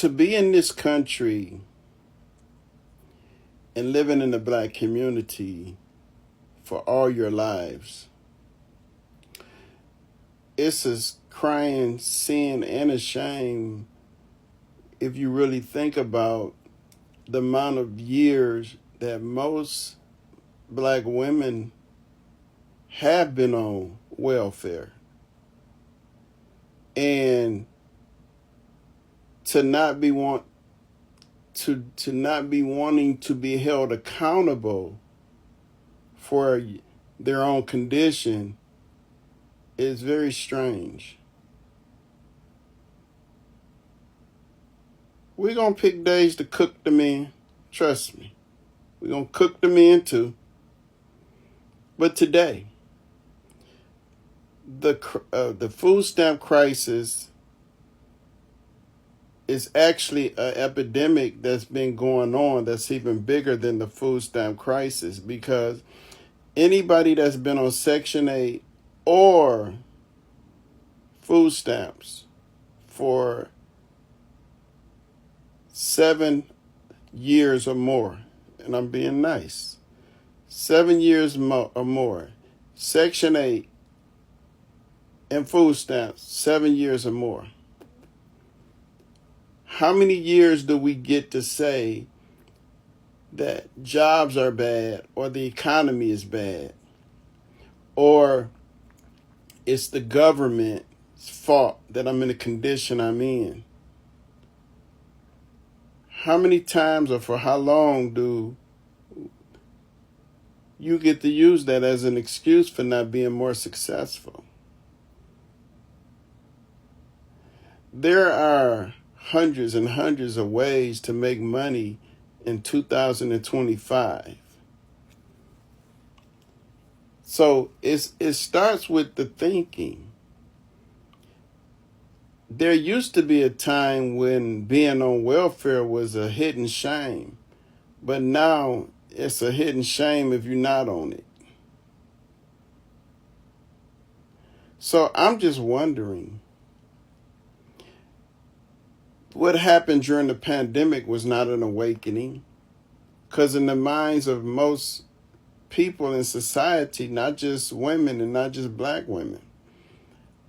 to be in this country and living in the black community for all your lives, it's a crying sin and a shame if you really think about the amount of years that most black women have been on welfare. And to not be wanting to be held accountable for their own condition is very strange. We're going to pick days to cook them in. Trust me. We're going to cook them in too. But today, the food stamp crisis is actually an epidemic that's been going on that's even bigger than the food stamp crisis, because anybody that's been on Section 8 or food stamps for 7 years or more, and I'm being nice, 7 years or more, Section 8 and food stamps, 7 years or more. How many years do we get to say that jobs are bad or the economy is bad or it's the government's fault that I'm in the condition I'm in? How many times or for how long do you get to use that as an excuse for not being more successful? There are hundreds and hundreds of ways to make money in 2025. So it starts with the thinking. There used to be a time when being on welfare was a hidden shame, but now it's a hidden shame if you're not on it. So I'm just wondering, what happened during the pandemic was not an awakening, because in the minds of most people in society, not just women and not just black women,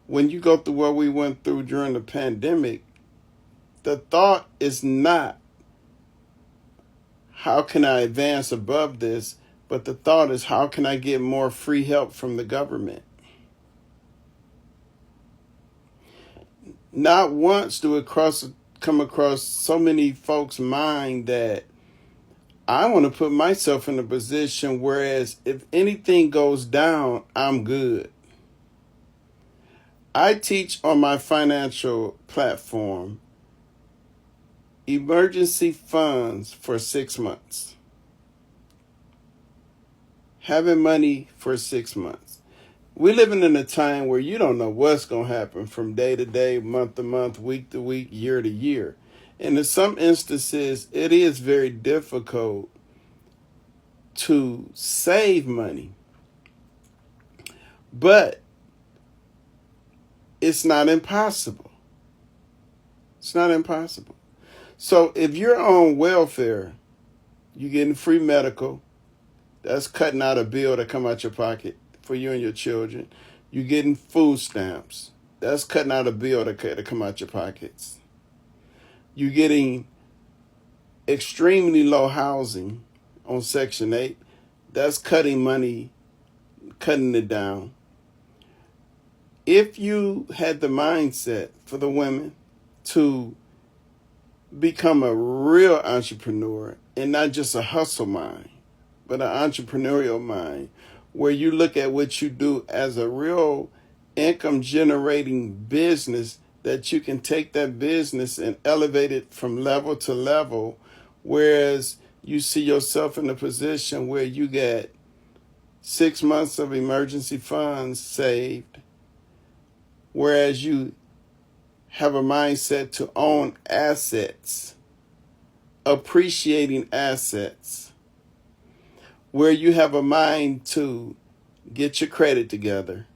when you go through what we went through during the pandemic, the thought is not, how can I advance above this? But the thought is, how can I get more free help from the government? Not once do it come across so many folks' mind that I want to put myself in a position whereas if anything goes down, I'm good. I teach on my financial platform emergency funds for 6 months. Having money for 6 months. We're living in a time where you don't know what's going to happen from day to day, month to month, week to week, year to year. And in some instances, it is very difficult to save money. But it's not impossible. It's not impossible. So if you're on welfare, you're getting free medical. That's cutting out a bill to come out your pocket for you and your children. You're getting food stamps. That's cutting out a bill to come out your pockets. You're getting extremely low housing on Section 8. That's cutting money, cutting it down. If you had the mindset for the women to become a real entrepreneur and not just a hustle mind, but an entrepreneurial mind, where you look at what you do as a real income generating business, that you can take that business and elevate it from level to level, whereas you see yourself in a position where you get 6 months of emergency funds saved, whereas you have a mindset to own assets, appreciating assets, where you have a mind to get your credit together.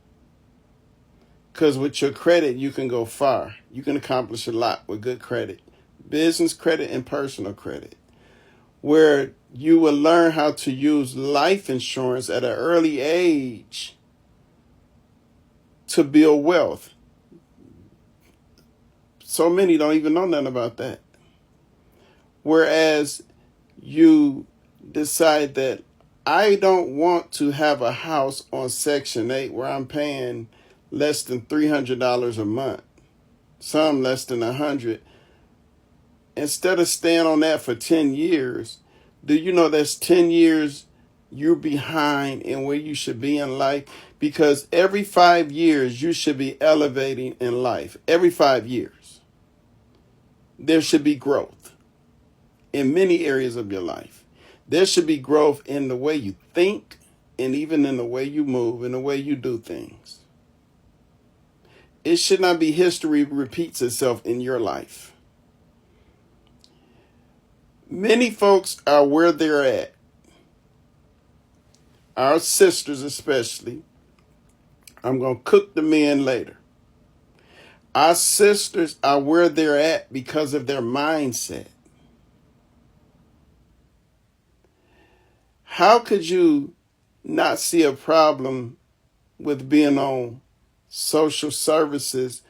Because with your credit, you can go far. You can accomplish a lot with good credit. business credit and personal credit, where you will learn how to use life insurance at an early age to build wealth. So many don't even know nothing about that. Whereas you decide that I don't want to have a house on Section 8 where I'm paying less than $300 a month, some less than $100. Instead of staying on that for 10 years, do you know that's 10 years you're behind in where you should be in life? Because every 5 years you should be elevating in life. Every 5 years there should be growth in many areas of your life. There should be growth in the way you think and even in the way you move and the way you do things. It should not be history repeats itself in your life. Many folks are where they're at. Our sisters especially. I'm going to cook the men later. Our sisters are where they're at because of their mindset. How could you not see a problem with being on social services,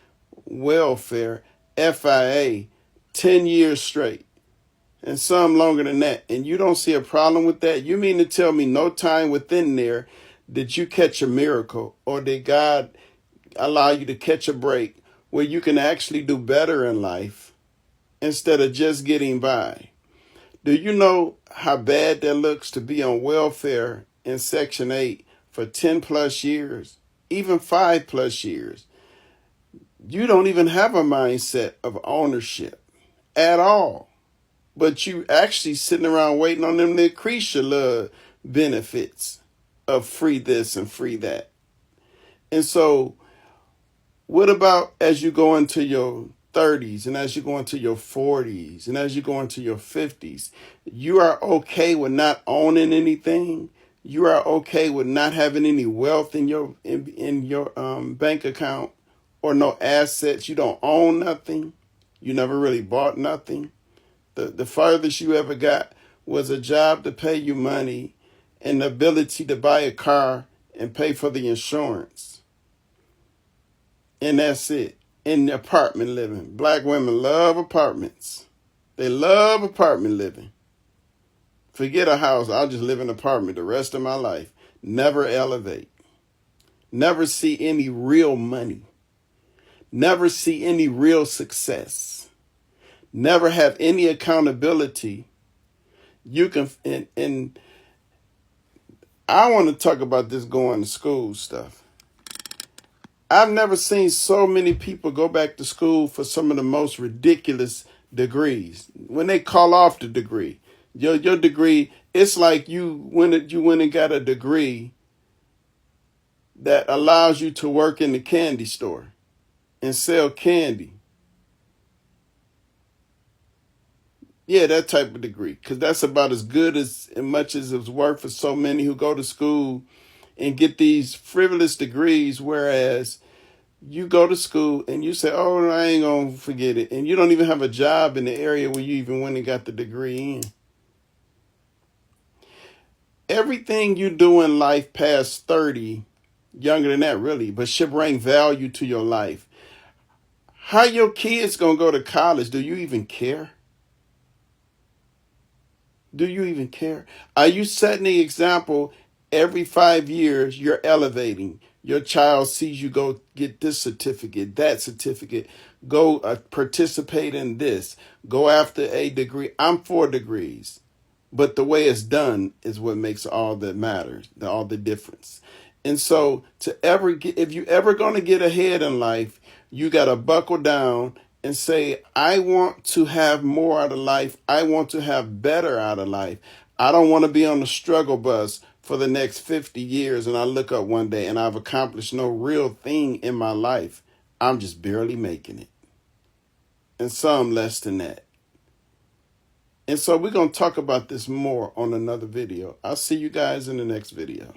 welfare, FIA, 10 years straight, and some longer than that, and you don't see a problem with that? You mean to tell me no time within there did you catch a miracle, or did God allow you to catch a break where you can actually do better in life instead of just getting by? Do you know how bad that looks to be on welfare in Section 8 for 10 plus years, even 5 plus years? You don't even have a mindset of ownership at all. But you actually sitting around waiting on them to increase your little benefits of free this and free that. And so what about as you go into your 30s and as you go into your 40s and as you go into your 50s, you are okay with not owning anything? You are okay with not having any wealth in your bank account or no assets? You don't own nothing. You never really bought nothing. The farthest you ever got was a job to pay you money and the ability to buy a car and pay for the insurance. And that's it. In apartment living. Black women love apartments. They love apartment living. Forget a house. I'll just live in an apartment the rest of my life. Never elevate. Never see any real money. Never see any real success. Never have any accountability. You can, and I want to talk about this going to school stuff. I've never seen so many people go back to school for some of the most ridiculous degrees. When they call off the degree, your degree, it's like you went and got a degree that allows you to work in the candy store and sell candy. Yeah, that type of degree, because that's about as good as much as it's worth for so many who go to school and get these frivolous degrees, whereas you go to school and you say, oh, I ain't going to forget it. And you don't even have a job in the area where you even went and got the degree in. Everything you do in life past 30, younger than that really, but should bring value to your life. How your kids going to go to college? Do you even care? Do you even care? Are you setting the example? Every 5 years, you're elevating. Your child sees you go get this certificate, that certificate, go participate in this, go after a degree. I'm 4 degrees, but the way it's done is what makes all that matters, all the difference. And so if you ever going to get ahead in life, you got to buckle down and say, I want to have more out of life. I want to have better out of life. I don't want to be on the struggle bus for the next 50 years and I look up one day and I've accomplished no real thing in my life. I'm just barely making it. And some less than that. And so we're going to talk about this more on another video. I'll see you guys in the next video.